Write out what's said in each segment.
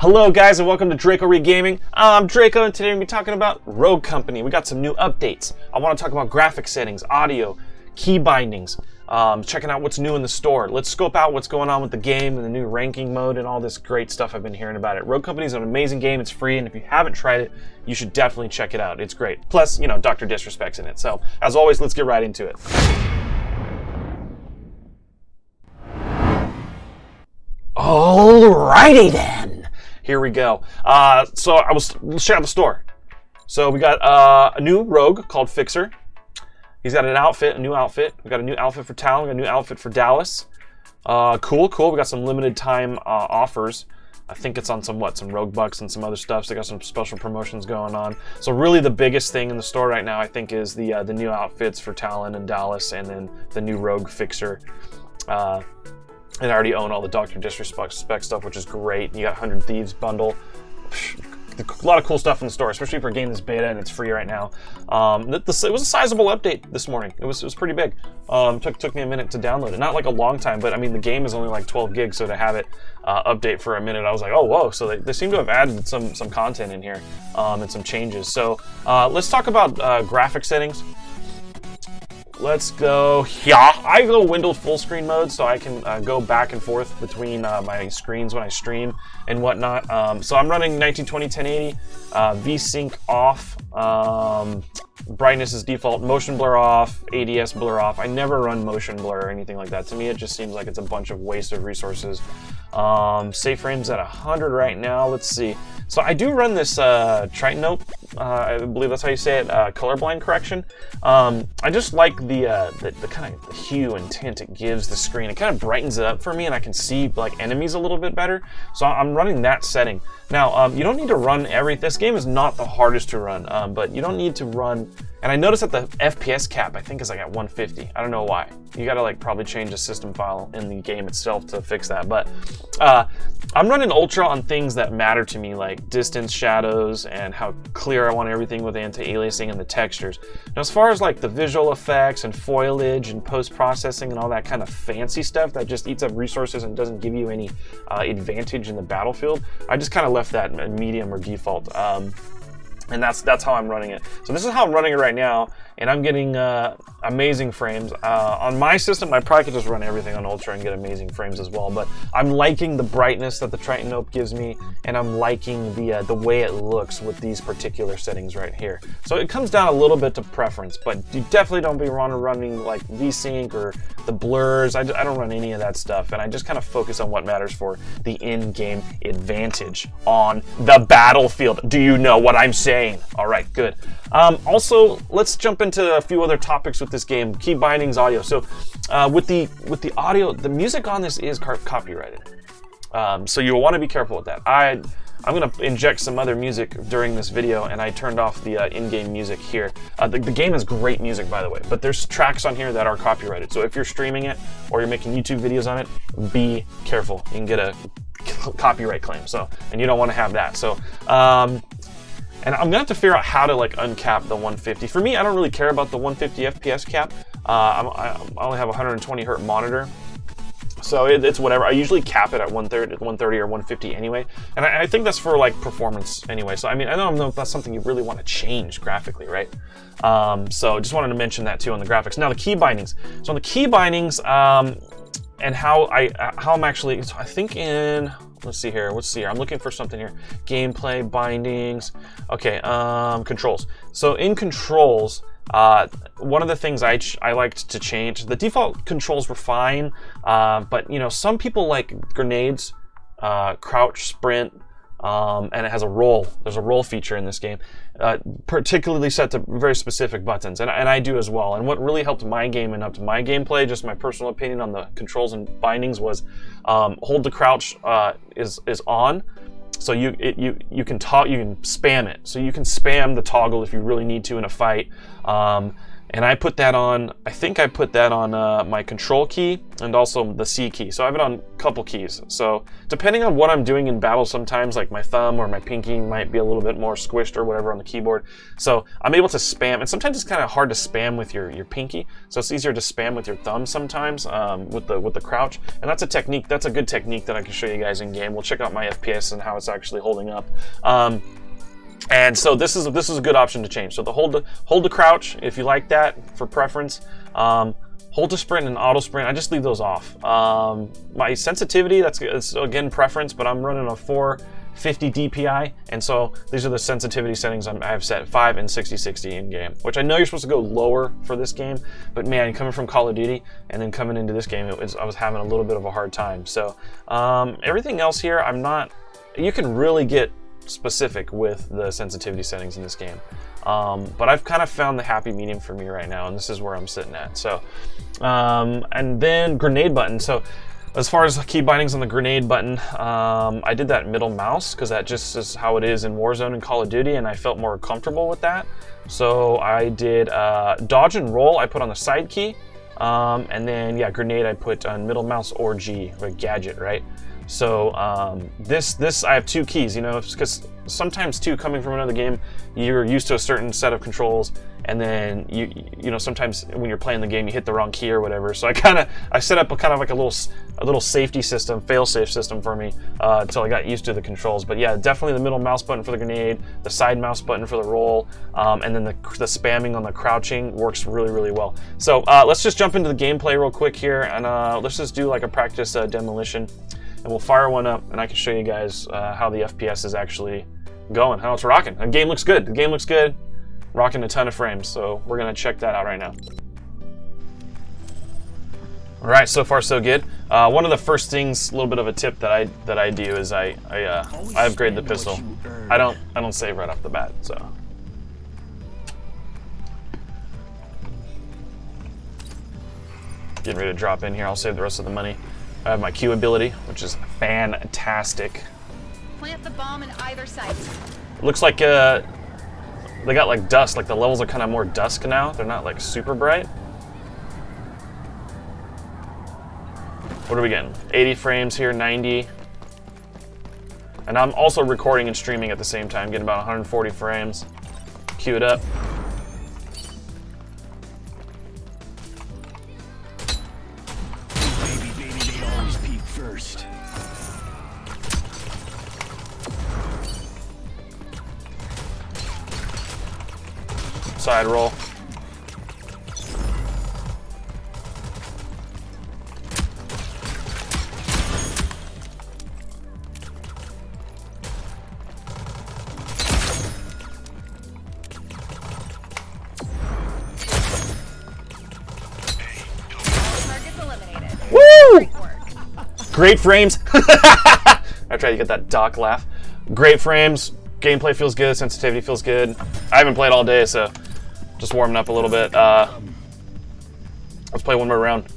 Hello guys and welcome to Draco Regaming. I'm Draco and today we're going to be talking about Rogue Company. We got some new updates. I want to talk about graphic settings, audio, key bindings, checking out what's new in the store. Let's scope out what's going on with the game and the new ranking mode and all this great stuff I've been hearing about it. Rogue Company is an amazing game. It's free, and if you haven't tried it, you should definitely check it out. It's great. Plus, you know, Dr. Disrespect's in it. So, as always, let's get right into it. Alrighty then. Here we go. Let's check out the store. So we got a new rogue called Fixer. He's got an outfit, a new outfit. We got a new outfit for Talon, we got a new outfit for Dallas. Cool. We got some limited time offers. I think it's on some rogue bucks and some other stuff. So they got some special promotions going on. So really the biggest thing in the store right now, I think, is the new outfits for Talon and Dallas, and then the new rogue Fixer. And I already own all the Dr. Disrespect stuff, which is great. You got 100 Thieves bundle. A lot of cool stuff in the store, especially for a game that's beta and it's free right now. It was a sizable update this morning. It was pretty big. Took me a minute to download it. Not like a long time, but I mean the game is only like 12 gigs, so to have it update for a minute, I was like, oh whoa! So they seem to have added some content in here and some changes. So let's talk about graphic settings. Let's go. Yeah, I go window full screen mode, so I can go back and forth between my screens when I stream and whatnot. So I'm running 1920 1080, VSync off, brightness is default, motion blur off, ADS blur off. I never run motion blur or anything like that. To me, it just seems like it's a bunch of wasted resources. Save frames at 100 right now. Let's see. So I do run this Triton, I believe that's how you say it, colorblind correction. I just like the kind of hue and tint it gives the screen. It kind of brightens it up for me, and I can see like enemies a little bit better. So I'm running that setting. Now, you don't need to run everything. This game is not the hardest to run, but you don't need to run. And I noticed that the FPS cap, I think, is like at 150. I don't know why. You gotta like probably change the system file in the game itself to fix that. But I'm running ultra on things that matter to me, like distance, shadows, and how clear I want everything with anti-aliasing and the textures. Now, as far as like the visual effects and foliage and post-processing and all that kind of fancy stuff that just eats up resources and doesn't give you any advantage in the battlefield, I just kind of left that medium or default. And that's how I'm running it. So this is how I'm running it right now, and I'm getting amazing frames. On my system, I probably could just run everything on Ultra and get amazing frames as well, but I'm liking the brightness that the Triton Nope gives me, and I'm liking the way it looks with these particular settings right here. So it comes down a little bit to preference, but you definitely don't be running like VSync or the blurs. I don't run any of that stuff, and I just kind of focus on what matters for the in-game advantage on the battlefield. Do you know what I'm saying? All right, good. Also, let's jump into a few other topics with this game. Key bindings, audio. So with the audio, the music on this is copyrighted. So you'll want to be careful with that. I'm going to inject some other music during this video, and I turned off the in-game music here. The game has great music, by the way, but there's tracks on here that are copyrighted. So if you're streaming it or you're making YouTube videos on it, be careful. You can get a copyright claim. So, and you don't want to have that. So, and I'm gonna have to figure out how to like uncap the 150. For me, I don't really care about the 150 FPS cap. I only have a 120 hertz monitor, so it's whatever. I usually cap it at 130 or 150 anyway, and I think that's for like performance anyway. So I mean, I don't know if that's something you really want to change graphically, right? So just wanted to mention that too on the graphics. Now the key bindings. So on the key bindings, and how I'm actually, so I think in. Let's see here. I'm looking for something here. Gameplay, bindings. Okay, controls. So in controls, one of the things I liked to change, the default controls were fine, but you know, some people like grenades, crouch, sprint, and it has a roll. There's a roll feature in this game, particularly set to very specific buttons, and I do as well. And what really helped my game and up to my gameplay, just my personal opinion on the controls and bindings, was hold to crouch is on, so you can spam it. So you can spam the toggle if you really need to in a fight. And I put that on, I think I put that on my control key and also the C key. So I have it on a couple keys. So depending on what I'm doing in battle, sometimes like my thumb or my pinky might be a little bit more squished or whatever on the keyboard. So I'm able to spam, and sometimes it's kind of hard to spam with your pinky. So it's easier to spam with your thumb sometimes with the crouch. And that's a technique, that's a good technique that I can show you guys in game. We'll check out my FPS and how it's actually holding up. And so this is a good option to change. So the hold to crouch, if you like that for preference. Hold to sprint and auto sprint, I just leave those off. My sensitivity, that's again preference, but I'm running a 450 DPI, and so these are the sensitivity settings I have set, 5 and 60/60 in game. Which I know you're supposed to go lower for this game, but man, coming from Call of Duty and then coming into this game, I was having a little bit of a hard time. So everything else here, you can really get specific with the sensitivity settings in this game, but I've kind of found the happy medium for me right now, and this is where I'm sitting at. So and then grenade button. So as far as key bindings on the grenade button, I did that middle mouse because that just is how it is in Warzone and Call of Duty, and I felt more comfortable with that. So I did dodge and roll, I put on the side key, and then yeah, grenade I put on middle mouse or G, or gadget, right? So this I have 2 keys, you know, because sometimes too, coming from another game, you're used to a certain set of controls, and then you know, sometimes when you're playing the game, you hit the wrong key or whatever. So I set up a kind of like a little safety system, fail-safe system for me until I got used to the controls. But yeah, definitely the middle mouse button for the grenade, the side mouse button for the roll, and then the spamming on the crouching works really, really well. So let's just jump into the gameplay real quick here, and let's just do like a practice demolition. And we'll fire one up, and I can show you guys how the FPS is actually going, how it's rocking. The game looks good. The game looks good. Rocking a ton of frames, so we're gonna check that out right now. All right, so far so good. One of the first things, a little bit of a tip that I do is I upgrade the pistol. I don't save right off the bat, so. Getting ready to drop in here. I'll save the rest of the money. I have my Q ability, which is fantastic. Plant the bomb in either side. Looks like they got like dust, like the levels are kind of more dusk now. They're not like super bright. What are we getting? 80 frames here, 90. And I'm also recording and streaming at the same time, getting about 140 frames. Cue it up. First. Side roll. Targets eliminated. Woo! Great work. Great frames. I try to get that Doc laugh. Great frames. Gameplay feels good. Sensitivity feels good. I haven't played all day, so just warming up a little bit. Let's play one more round.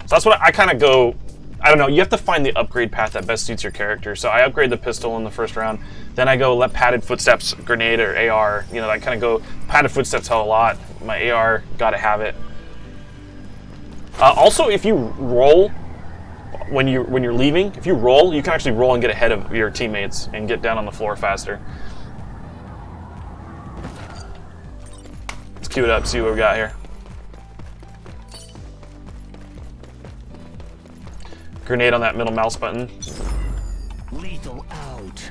So that's what I kind of go. I don't know. You have to find the upgrade path that best suits your character. So I upgrade the pistol in the first round. Then I go let padded footsteps, grenade or AR. You know, I kind of go padded footsteps help a lot. My AR, gotta have it. Also, if you roll when you're leaving, if you roll, you can actually roll and get ahead of your teammates and get down on the floor faster. Let's cue it up, see what we got here. Grenade on that middle mouse button. Lethal out.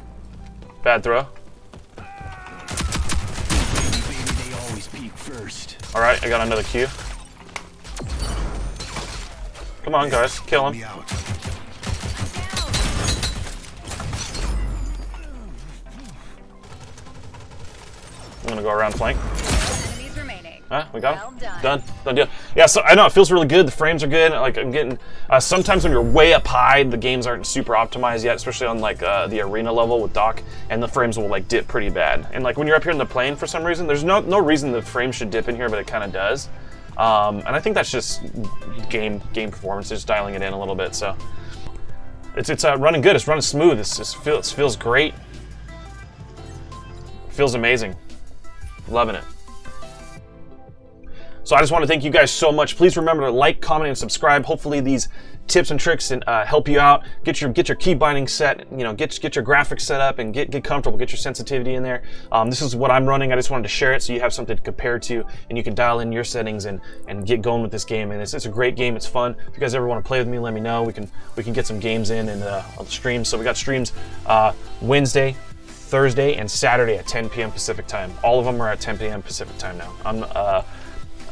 Bad throw. Baby, they always peek first. All right, I got another cue. Come on, guys, kill him. I'm gonna go around flank. Enemies remaining. We got him. Well done. Done deal. Yeah, so I know it feels really good. The frames are good. Like I'm getting. Sometimes when you're way up high, the games aren't super optimized yet, especially on like the arena level with Doc, and the frames will like dip pretty bad. And like when you're up here in the plane, for some reason, there's no reason the frame should dip in here, but it kind of does. And I think that's just game performance, just dialing it in a little bit. So it's running good. It's running smooth. It feels great. It feels amazing. Loving it. So I just want to thank you guys so much. Please remember to like, comment, and subscribe. Hopefully these tips and tricks and help you out. Get your key binding set. You know, get your graphics set up and get comfortable. Get your sensitivity in there. This is what I'm running. I just wanted to share it so you have something to compare to, and you can dial in your settings and get going with this game. And it's a great game. It's fun. If you guys ever want to play with me, let me know. We can get some games in and on the streams. So we got streams Wednesday, Thursday, and Saturday at 10 p.m. Pacific time. All of them are at 10 p.m. Pacific time now.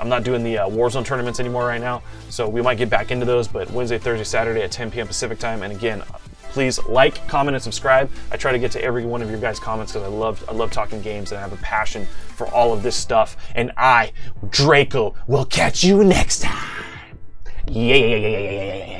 I'm not doing the Warzone tournaments anymore right now, so we might get back into those, but Wednesday, Thursday, Saturday at 10 p.m. Pacific time. And again, please like, comment, and subscribe. I try to get to every one of your guys' comments because I love talking games, and I have a passion for all of this stuff. And I, Draco, will catch you next time. Yeah.